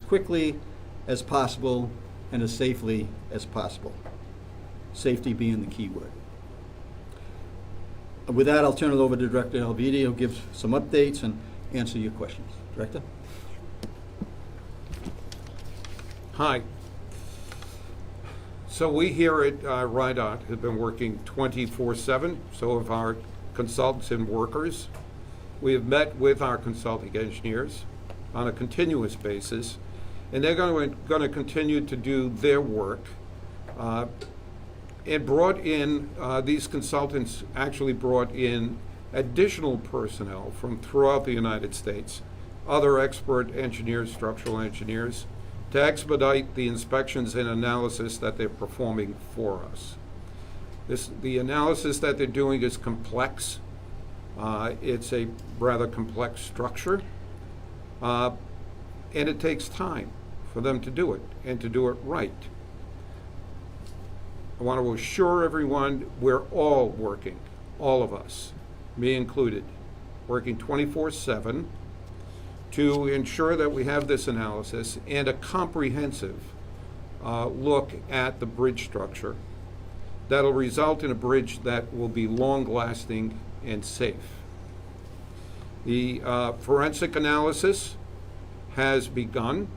quickly as possible and as safely as possible. Safety being the key word. With that, I'll turn it over to Director Alviti, who'll give some updates and answer your questions. Director? Hi. So we here at RIDOT have been working 24/7. So have our consultants and workers. We have met with our consulting engineers on a continuous basis, and they're going to continue to do their work. And brought in, these consultants actually brought in additional personnel from throughout the United States, other expert engineers, structural engineers, to expedite the inspections and analysis that they're performing for us. The analysis that they're doing is complex. It's a rather complex structure, and it takes time for them to do it and to do it right. I want to assure everyone we're all working, all of us, me included, working 24/7 to ensure that we have this analysis and a comprehensive look at the bridge structure that'll result in a bridge that will be long-lasting and safe. The forensic analysis has begun.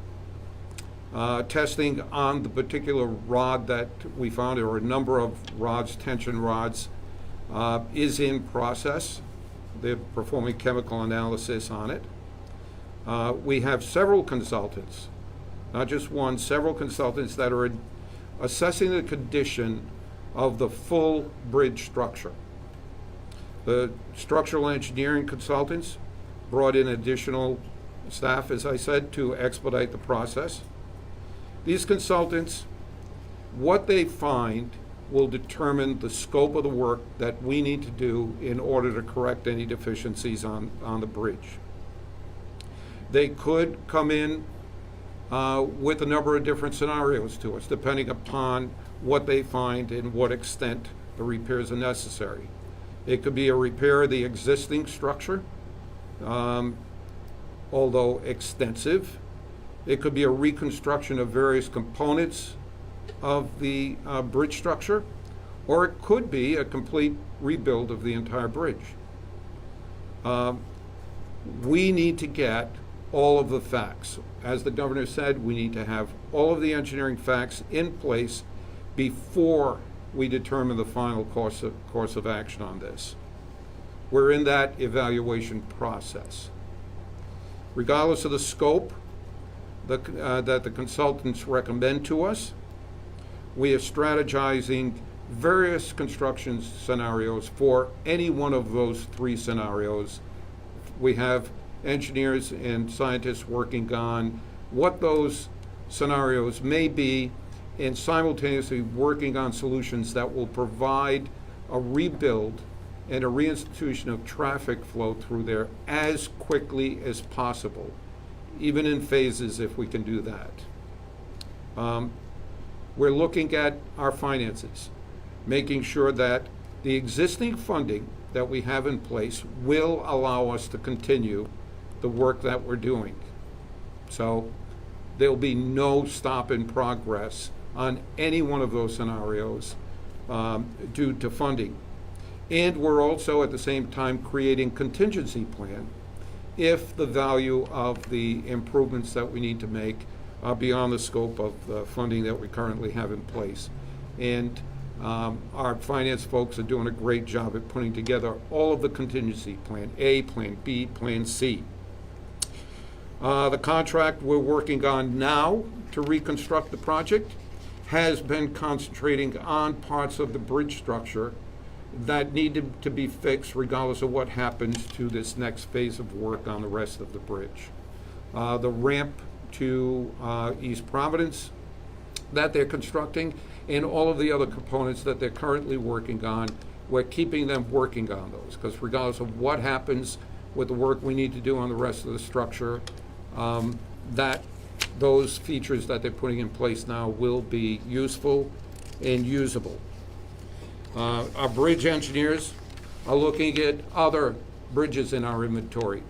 Testing on the particular rod that we found, or a number of rods, tension rods, is in process. They're performing chemical analysis on it. We have several consultants, not just one, several consultants that are assessing the condition of the full bridge structure. The structural engineering consultants brought in additional staff, as I said, to expedite the process. These consultants, what they find will determine the scope of the work that we need to do in order to correct any deficiencies on the bridge. They could come in with a number of different scenarios to us, depending upon what they find and what extent the repairs are necessary. It could be a repair of the existing structure, although extensive. It could be a reconstruction of various components of the bridge structure, or it could be a complete rebuild of the entire bridge. We need to get all of the facts. As the governor said, we need to have all of the engineering facts in place before we determine the final course of action on this. We're in that evaluation process. Regardless of the scope that the consultants recommend to us, we are strategizing various construction scenarios for any one of those three scenarios. We have engineers and scientists working on what those scenarios may be, and simultaneously working on solutions that will provide a rebuild and a reinstitution of traffic flow through there as quickly as possible, even in phases if we can do that. We're looking at our finances, making sure that the existing funding that we have in place will allow us to continue the work that we're doing. So there'll be no stop in progress on any one of those scenarios due to funding. And we're also at the same time creating contingency plan if the value of the improvements that we need to make are beyond the scope of the funding that we currently have in place. And our finance folks are doing a great job at putting together all of the contingency, plan A, plan B, plan C. The contract we're working on now to reconstruct the project has been concentrating on parts of the bridge structure that needed to be fixed regardless of what happens to this next phase of work on the rest of the bridge. The ramp to East Providence that they're constructing, and all of the other components that they're currently working on, we're keeping them working on those, because regardless of what happens with the work we need to do on the rest of the structure, that those features that they're putting in place now will be useful and usable. Our bridge engineers are looking at other bridges in our inventory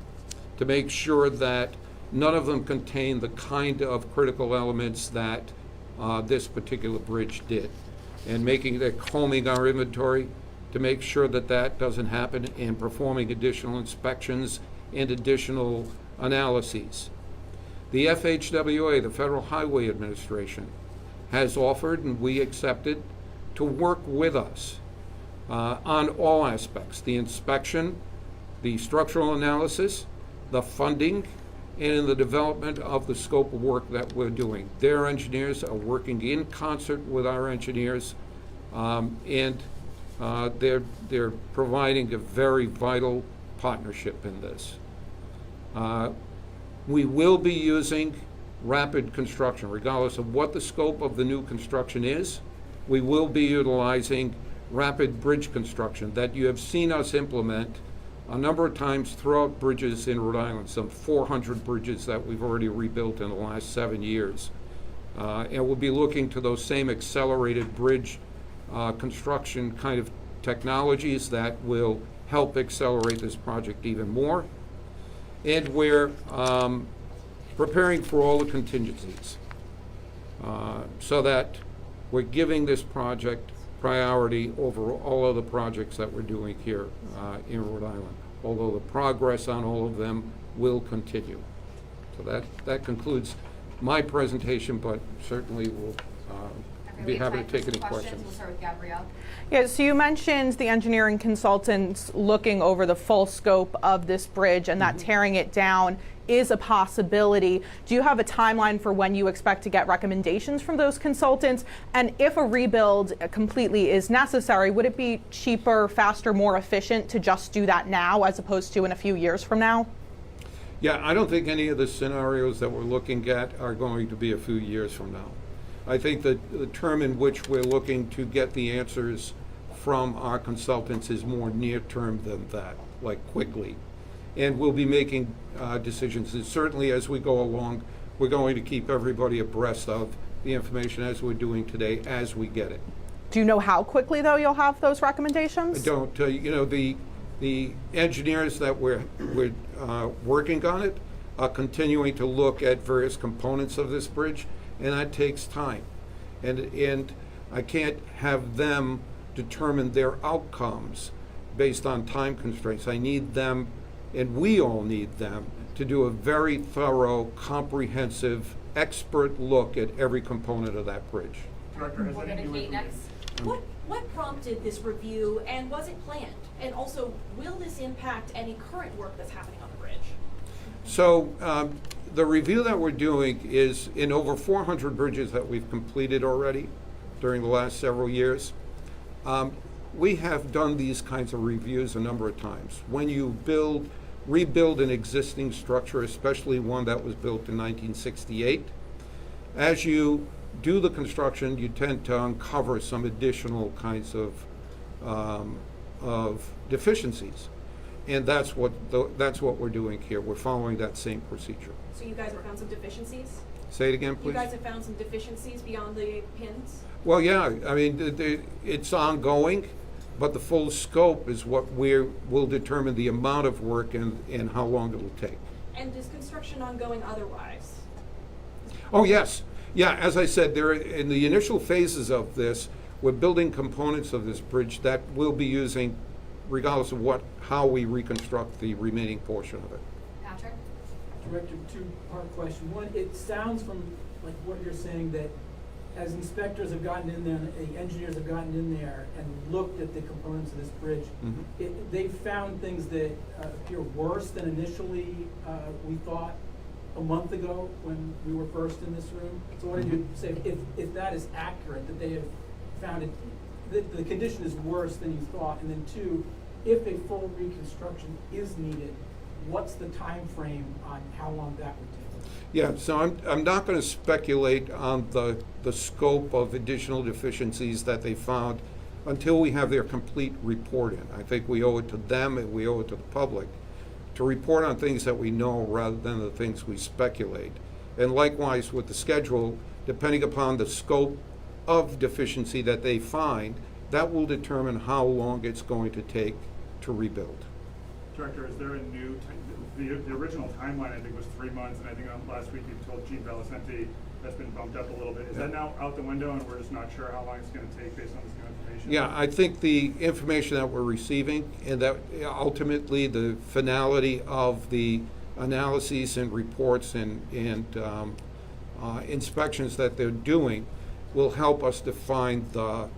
to make sure that none of them contain the kind of critical elements that this particular bridge did. And combing our inventory to make sure that that doesn't happen, and performing additional inspections and additional analyses. The FHWA, the Federal Highway Administration, has offered, and we accepted, to work with us on all aspects: the inspection, the structural analysis, the funding, and in the development of the scope of work that we're doing. Their engineers are working in concert with our engineers, and they're providing a very vital partnership in this. We will be using rapid construction, regardless of what the scope of the new construction is. We will be utilizing rapid bridge construction that you have seen us implement a number of times throughout bridges in Rhode Island, some 400 bridges that we've already rebuilt in the last 7 years. And we'll be looking to those same accelerated bridge construction kind of technologies that will help accelerate this project even more. And we're preparing for all the contingencies so that we're giving this project priority over all other projects that we're doing here in Rhode Island, although the progress on all of them will continue. So that concludes my presentation, but certainly we'll be happy to take any questions. We'll start with Gabrielle. Yeah, so you mentioned the engineering consultants looking over the full scope of this bridge, and that tearing it down is a possibility. Do you have a timeline for when you expect to get recommendations from those consultants? And if a rebuild completely is necessary, would it be cheaper, faster, more efficient to just do that now as opposed to in a few years from now? Yeah, I don't think any of the scenarios that we're looking at are going to be a few years from now. I think that the term in which we're looking to get the answers from our consultants is more near-term than that, like quickly. And we'll be making decisions. And certainly as we go along, we're going to keep everybody abreast of the information as we're doing today, as we get it. Do you know how quickly, though, you'll have those recommendations? I don't. The engineers that we're working on it are continuing to look at various components of this bridge, and that takes time. And I can't have them determine their outcomes based on time constraints. I need them, and we all need them, to do a very thorough, comprehensive, expert look at every component of that bridge. Director, has We'll go to anything Kate next. What prompted this review, and was it planned? And also, will this impact any current work that's happening on the bridge? So the review that we're doing is in over 400 bridges that we've completed already during the last several years. We have done these kinds of reviews a number of times. When you rebuild an existing structure, especially one that was built in 1968, as you do the construction, you tend to uncover some additional kinds of deficiencies. And that's what we're doing here. We're following that same procedure. So you guys have found some deficiencies? Say it again, please. You guys have found some deficiencies beyond the pins? Well, yeah, I mean, it's ongoing, but the full scope is what will determine the amount of work and how long it'll take. And is construction ongoing otherwise? Oh, yes. Yeah, as I said, in the initial phases of this, we're building components of this bridge that we'll be using regardless of how we reconstruct the remaining portion of it. Patrick? Director, two-part question. One, it sounds from like what you're saying that as inspectors have gotten in there, and the engineers have gotten in there and looked at the components of this bridge, they've found things that appear worse than initially we thought a month ago when we were first in this room. So what did you say, if that is accurate, that they have found it, that the condition is worse than you thought? And then two, if a full reconstruction is needed, what's the time frame on how long that would take? Yeah, so I'm not going to speculate on the scope of additional deficiencies that they found until we have their complete report in. I think we owe it to them and we owe it to the public to report on things that we know rather than the things we speculate. And likewise with the schedule, depending upon the scope of deficiency that they find, that will determine how long it's going to take to rebuild. Director, is there a new, the original timeline, I think, was 3 months, and I think last week you told Chief Valicenti that's been bumped up a little bit. Is that now out the window, and we're just not sure how long it's gonna take based on this new information? Yeah, I think the information that we're receiving, and that ultimately the finality of the analyses and reports and inspections that they're doing will help us define the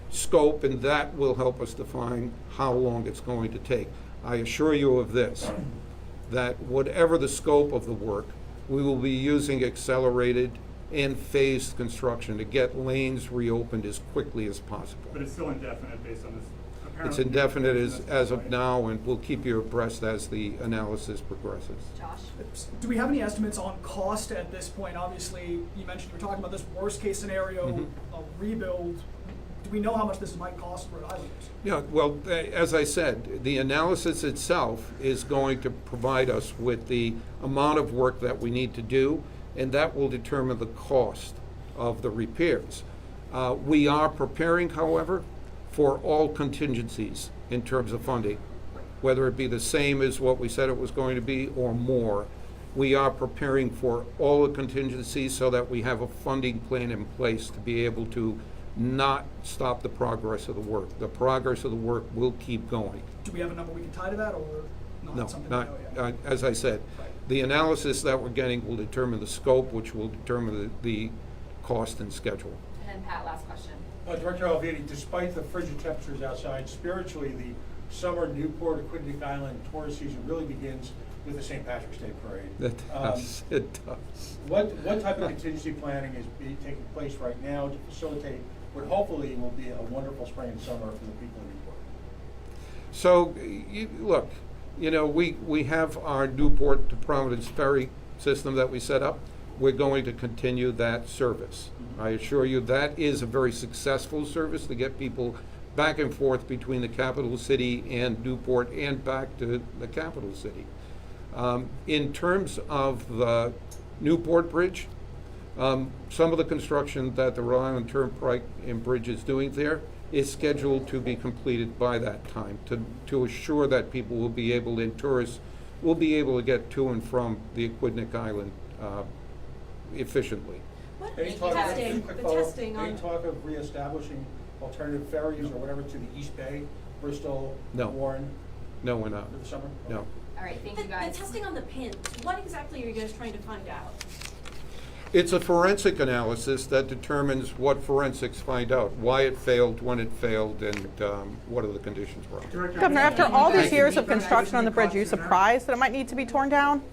scope, and that will help us define how long it's going to take. I assure you of this, that whatever the scope of the work, we will be using accelerated and phased construction to get lanes reopened as quickly as possible. But it's still indefinite based on this. It's apparently- indefinite as of now, and we'll keep you abreast as the analysis progresses. Josh? Do we have any estimates on cost at this point? Obviously, you mentioned you're talking about this worst-case scenario of rebuild. Do we know how much this might cost Rhode Islanders? Yeah, well, as I said, the analysis itself is going to provide us with the amount of work that we need to do, and that will determine the cost of the repairs. We are preparing, however, for all contingencies in terms of funding, whether it be the same as what we said it was going to be or more. We are preparing for all the contingencies so that we have a funding plan in place to be able to not stop the progress of the work. The progress of the work will keep going. Do we have a number we can tie to that, or not No, something not, we know yet? as I said, Right. the analysis that we're getting will determine the scope, which will determine the cost and schedule. And Pat, last question. Director Alviti, despite the frigid temperatures outside, spiritually, the summer Newport, Aquidneck Island tourist season really begins with the St. Patrick's Day Parade. It does. What type of contingency planning is taking place right now to facilitate what hopefully will be a wonderful spring and summer for the people in Newport? So, look, we have our Newport to Providence ferry system that we set up. We're going to continue that service. I assure you that is a very successful service to get people back and forth between the capital city and Newport and back to the capital city. In terms of the Newport Bridge, some of the construction that the Rhode Island Turnpike and Bridge is doing there is scheduled to be completed by that time to assure that people will be able, and tourists will be able to get to and from the Aquidneck Island efficiently. What, Any talk testing, quick the follow-up, testing any on, talk of reestablishing alternative ferries or whatever to the East Bay, Bristol, No. Warren No, we're not. for the summer? No. all right, thank you guys. The testing on the pins, what exactly are you guys trying to find out? It's a forensic analysis that determines what forensics find out, why it failed, when it failed, and what are the conditions were. Director, Governor, after all these Thank you. years of construction on the bridge, are you surprised that it might need to be torn down?